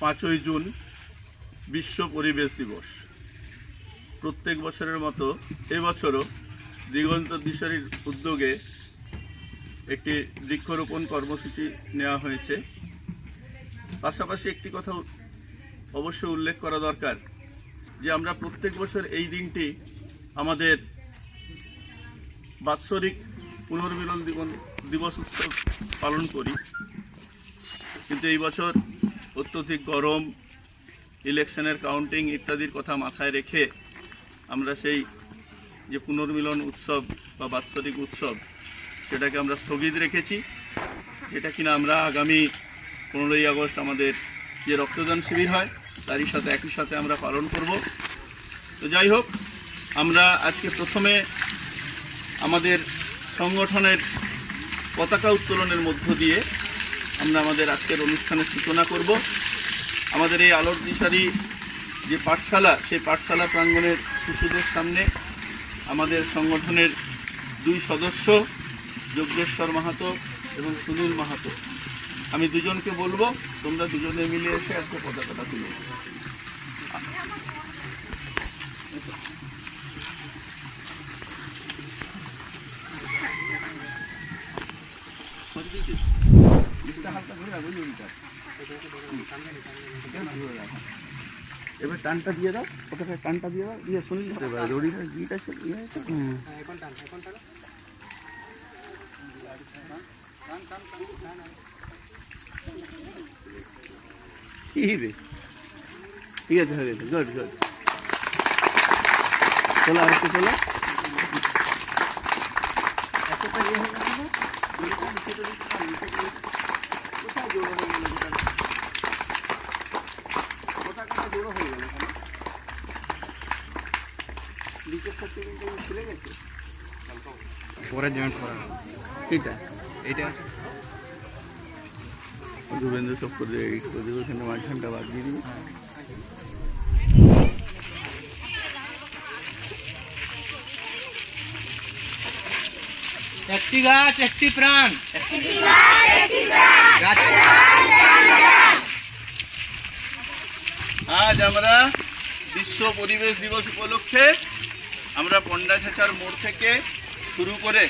5ই June বিশ্ব পরিবেশ দিবস। প্রত্যেক বছরের মতো এবছরও দিগন্ত দিশারির উদ্যোগে একটি বৃক্ষরোপণ কর্মসূচি নেওয়া হয়েছে। পাশাপাশি একটি কথা অবশ্যই উল্লেখ করা দরকার যে আমরা প্রত্যেক বছর এই দিনটি আমাদের বাৎসরিক পুনর্মিলন দিবস উৎসব পালন করি, কিন্তু এই বছর অত্যধিক গরম, ইলেকশনের কাউন্টিং ইত্যাদির কথা মাথায় রেখে আমরা সেই যে পুনর্মিলন উৎসব বা বাৎসরিক উৎসব সেটাকে আমরা স্থগিত রেখেছি, যেটা কিনা আমরা আগামী 15ই আগস্ট আমাদের যে রক্তদান শিবির হয় তারই সাথে একই সাথে আমরা পালন করব। তো যাই হোক, আমরা আজকে প্রথমে আমাদের সংগঠনের পতাকা উত্তোলনের মধ্য দিয়ে আমরা আমাদের আজকের অনুষ্ঠানের সূচনা করব। আমাদের এই আলোর দিশারি যে পাঠশালা, সেই পাঠশালা প্রাঙ্গণের শিশুদের সামনে আমাদের সংগঠনের 2 সদস্য যজ্ঞেশ্বর মাহাতো এবং সুনীল মাহাতো, আমি দুজনকে বলবো তোমরা দুজনে মিলে এসে আজকে পতাকাটা তুলে। এবার টানটা দিয়ে দাও, পতাকায় টানটা দিয়ে দাও, দিয়ে সুনীল দড়িটা গিটা ঠিক আছে, হয়ে গেছে, গুড গুড। চলো আরেকটু চলো, এতটা ইয়ে হয়ে গেছে না, কোথায় জোড়ো হয়ে গেল, পতাকাটা জোড়ো হয়ে গেল, লিকের সাথে কিন্তু খুলে গেছে, পরে জয়েন্ট করা এইটা এইটা ধুবেন্দ্র সব করে ওখানে মাঝখানটা বাদ দিয়ে দিবি। একটি গাছ একটি প্রাণ। আজ আমরা বিশ্ব পরিবেশ দিবস উপলক্ষে আমরা পণ্ডা ছেঁচার মোড় থেকে শুরু করে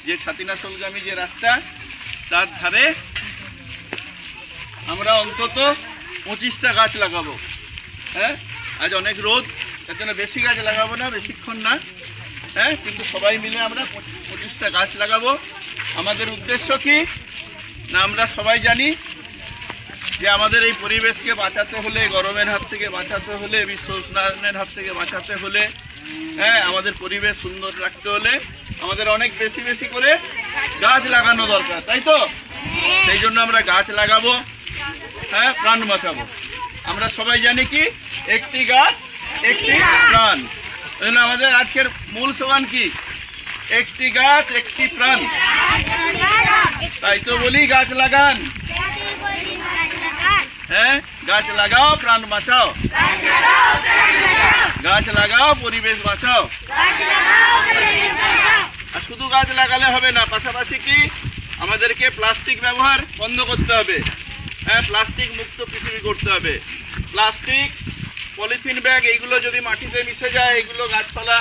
যে ছাতিনাশলগামী যে রাস্তা তার ধারে আমরা অন্তত 25টা গাছ লাগাবো। হ্যাঁ, আজ অনেক রোদ, তার জন্য বেশি গাছ লাগাবো না, বেশিক্ষণ না। হ্যাঁ, কিন্তু সবাই মিলে আমরা 25টা গাছ লাগাবো। আমাদের উদ্দেশ্য কি না, আমরা সবাই জানি যে আমাদের এই পরিবেশকে বাঁচাতে হলে, গরমের হাত থেকে বাঁচাতে হলে, বিশ্ব উষ্ণায়নের হাত থেকে বাঁচাতে হলে, হ্যাঁ, আমাদের পরিবেশ সুন্দর রাখতে হলে আমাদের অনেক বেশি বেশি করে গাছ লাগানো দরকার, তাই তো? সেই জন্য আমরা গাছ লাগাবো, হ্যাঁ, প্রাণ বাঁচাবো। আমরা সবাই জানি কি, একটি গাছ একটি প্রাণ। ওই জন্য আমাদের আজকের মূল স্লোগান কি, একটি গাছ একটি প্রাণ। তাই তো বলি গাছ লাগান, হ্যাঁ, গাছ লাগাও প্রাণ বাঁচাও, গাছ লাগাও পরিবেশ বাঁচাও। আর শুধু গাছ লাগালে হবে না, পাশাপাশি কি আমাদেরকে প্লাস্টিক ব্যবহার বন্ধ করতে হবে। হ্যাঁ, প্লাস্টিক মুক্ত পৃথিবী করতে হবে। প্লাস্টিক, পলিথিন ব্যাগ এইগুলো যদি মাটিতে মিশে যায়, এগুলো গাছপালা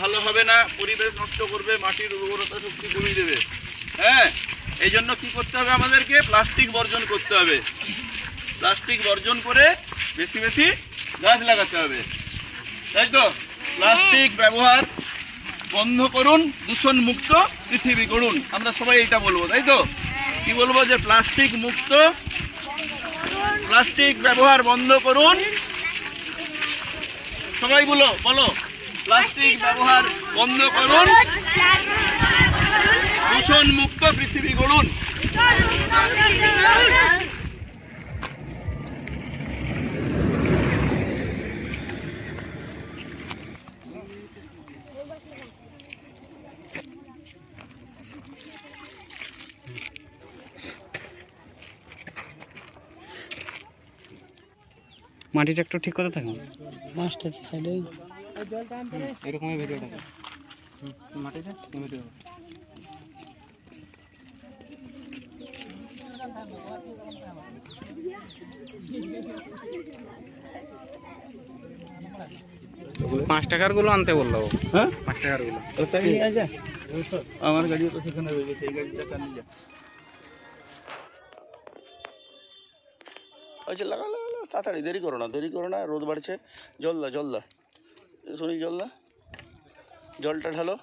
ভালো হবে না, পরিবেশ নষ্ট করবে, মাটির উর্বরতা শক্তি কমিয়ে দেবে। হ্যাঁ, এই জন্য কি করতে হবে, আমাদেরকে প্লাস্টিক বর্জন করতে হবে। প্লাস্টিক বর্জন করে বেশি বেশি গাছ লাগাতে হবে, তাই তো? প্লাস্টিক ব্যবহার বন্ধ করুন, দূষণ মুক্ত পৃথিবী করুন। আমরা সবাই এটা বলবো, তাই তো? কি বলবো, যে প্লাস্টিক মুক্ত, প্লাস্টিক ব্যবহার বন্ধ করুন। সবাই বলো, প্লাস্টিক ব্যবহার বন্ধ করুন, দূষণ মুক্ত পৃথিবী করুন। মাটিটা একটু ঠিক করে থাকুন, মাছটা আছে সাইডে, এরকমই ভিডিও থাকুন মাটিটা ভিডিও। ৳5 গুলো আনতে বললো। হ্যাঁ, ৳5 গুলো। ওটাই নিয়ে যা। আমার গাড়িও তো সেখানে রয়েছে, এই গাড়িটা নিয়ে যা। আচ্ছা, লাগা লাগা লাগা, তাড়াতাড়ি, দেরি করো না, রোদ বাড়ছে। জল দা শুনি, জল দা, জলটা ঢালো।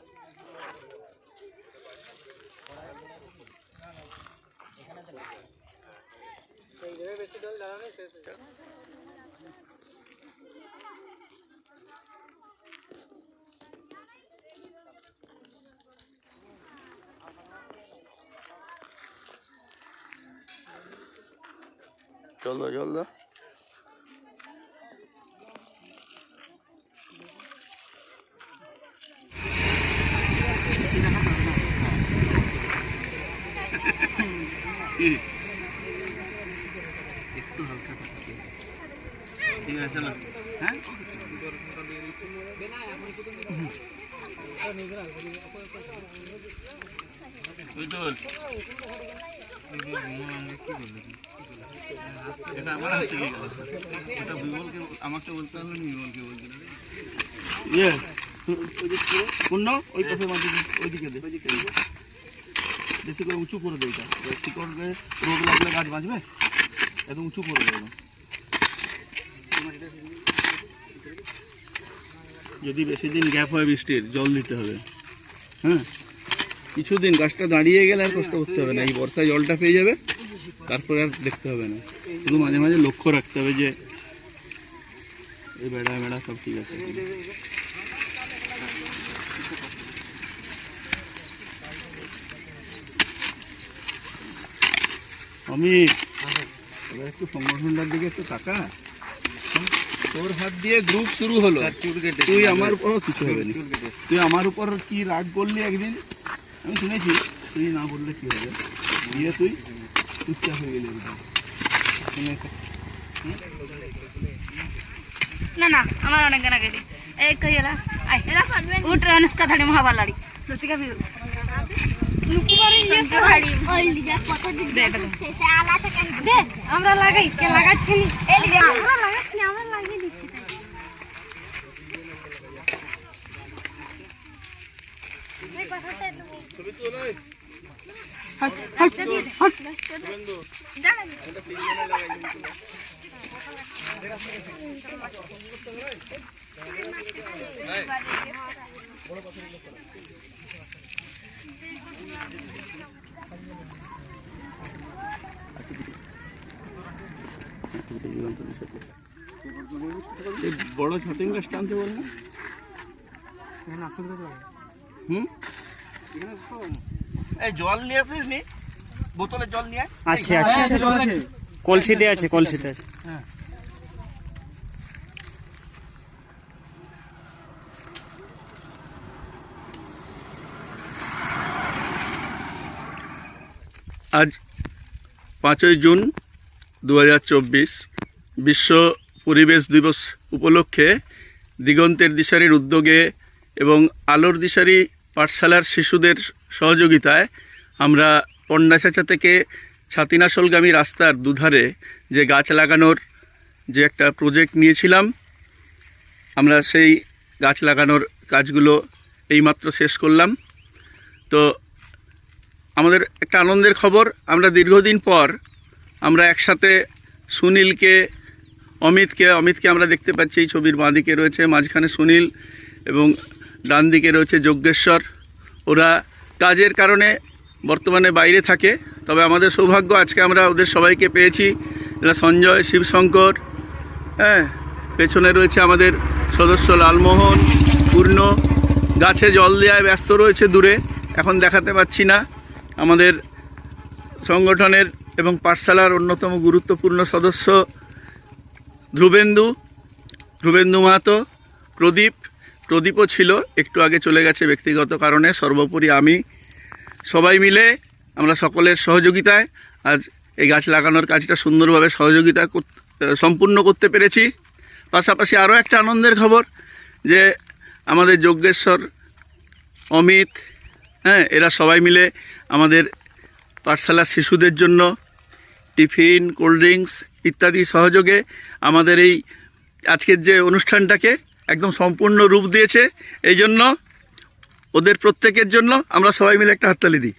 জল দা। একটু হালকা ঠিক আছে না? হ্যাঁ, এটা আমার হাতে গিয়ে গেল। এটা বিমলকে, আমাকে বলতে হবে, বিমলকে বলতে হবে। ইয়ে পূর্ণ ওই পাশে মাটি, ওইদিকে দে, বেশি করে উঁচু করে দেয়। এটা শিকড় রোদ লাগলে গাছ বাঁচবে, এত উঁচু করে দেবে। যদি বেশি দিন গ্যাপ হয় বৃষ্টির, জল দিতে হবে। হ্যাঁ, কিছুদিন গাছটা দাঁড়িয়ে গেলে আর কষ্ট করতে হবে না, এই বর্ষায় জলটা পেয়ে যাবে, তারপরে আর দেখতে হবে না। শুধু মাঝে মাঝে লক্ষ্য রাখতে হবে যে এই বেড়া সব ঠিক আছে। আমি এবার একটু সংগঠনটার দিকে একটু টাকা, তোর হাত দিয়ে গ্রুপ শুরু হলো, তুই আমার উপর কিছু হবে না। তুই আমার উপর কি রাগ করলি একদিন, আমি শুনেছি। তুই না বললে কি হবে, দিয়ে তুই চুপচাপ হয়ে গেলি। না না, আমার অনেক গানা গেলি। এই কইলা আই উঠ অনুষ্কা থাড়ি মহাবালাড়ি লতিকা বি নুকু করে ইয়ে থাড়ি ওই লিজা কত দিন দে সে আলা থেকে দে আমরা লাগাই কে লাগাচ্ছি নি এই লিজা আমরা লাগাচ্ছি, আমরা লাগিয়ে দিচ্ছি। এই কথাটা ছবি তোলো। হট হট হট জানা এটা তিনজনে লাগাই দিন। বড় ছাতিং গাছটা আনতে বল না। এই জল নিয়ে আসিস নি, বোতলে জল নিয়ে আছে কলসিতে আছে। হ্যাঁ, আজ 5ই জুন 2024 বিশ্ব পরিবেশ দিবস উপলক্ষে দিগন্তের দিশারির উদ্যোগে এবং আলোর দিশারি পাঠশালার শিশুদের সহযোগিতায় আমরা পন্ডাচাচা থেকে ছাতিনাশলগামী রাস্তার দুধারে যে গাছ লাগানোর যে একটা প্রজেক্ট নিয়েছিলাম, আমরা সেই গাছ লাগানোর কাজগুলো এইমাত্র শেষ করলাম। তো আমাদের একটা আনন্দের খবর, আমরা দীর্ঘদিন পর আমরা একসাথে সুনীলকে, অমিতকে আমরা দেখতে পাচ্ছি। এই ছবির বাঁ দিকে রয়েছে, মাঝখানে সুনীল এবং ডান দিকে রয়েছে যজ্ঞেশ্বর। ওরা কাজের কারণে বর্তমানে বাইরে থাকে, তবে আমাদের সৌভাগ্য আজকে আমরা ওদের সবাইকে পেয়েছি। এরা সঞ্জয়, শিবশঙ্কর, হ্যাঁ, পেছনে রয়েছে আমাদের সদস্য লালমোহন, পূর্ণ। গাছে জল দেওয়ায় ব্যস্ত রয়েছে দূরে, এখন দেখাতে পাচ্ছি না। আমাদের সংগঠনের এবং পাঠশালার অন্যতম গুরুত্বপূর্ণ সদস্য ধ্রুবেন্দু মাহাতো, প্রদীপও ছিল, একটু আগে চলে গেছে ব্যক্তিগত কারণে। সর্বোপরি আমি, সবাই মিলে আমরা সকলের সহযোগিতায় আজ এই গাছ লাগানোর কাজটা সুন্দরভাবে সম্পূর্ণ করতে পেরেছি। পাশাপাশি আরও একটা আনন্দের খবর যে আমাদের যজ্ঞেশ্বর, অমিত, হ্যাঁ, এরা সবাই মিলে আমাদের পাঠশালার শিশুদের জন্য টিফিন, কোল্ড ড্রিঙ্কস ইত্যাদি সহযোগে আমাদের এই আজকের যে অনুষ্ঠানটাকে একদম সম্পূর্ণ রূপ দিয়েছে। এই জন্য ওদের প্রত্যেকের জন্য আমরা সবাই মিলে একটা হাততালি দিই।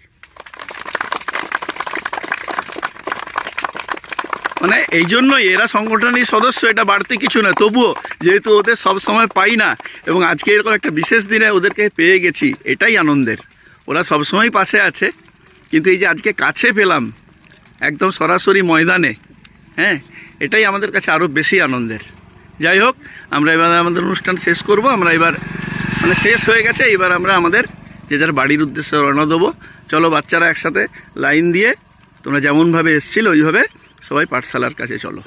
মানে এই জন্যই এরা সংগঠনের সদস্য, এটা বাড়তি কিছু না। তবুও যেহেতু ওদের সব সময় পাই না এবং আজকে এরকম একটা বিশেষ দিনে ওদেরকে পেয়ে গেছি, এটাই আনন্দের। ওরা সবসময় পাশে আছে, কিন্তু এই যে আজকে কাছে পেলাম একদম সরাসরি ময়দানে, হ্যাঁ, এটাই আমাদের কাছে আরও বেশি আনন্দের। যাই হোক, আমরা এবার আমাদের অনুষ্ঠান শেষ করব। আমরা এবার মানে শেষ হয়ে গেছে, এবার আমরা আমাদের যে যার বাড়ির উদ্দেশ্যে রওনা দেবো। চলো বাচ্চারা একসাথে লাইন দিয়ে, তোমরা যেমনভাবে এসেছিলে ওইভাবে সবাই পাঠশালার কাছে চলো।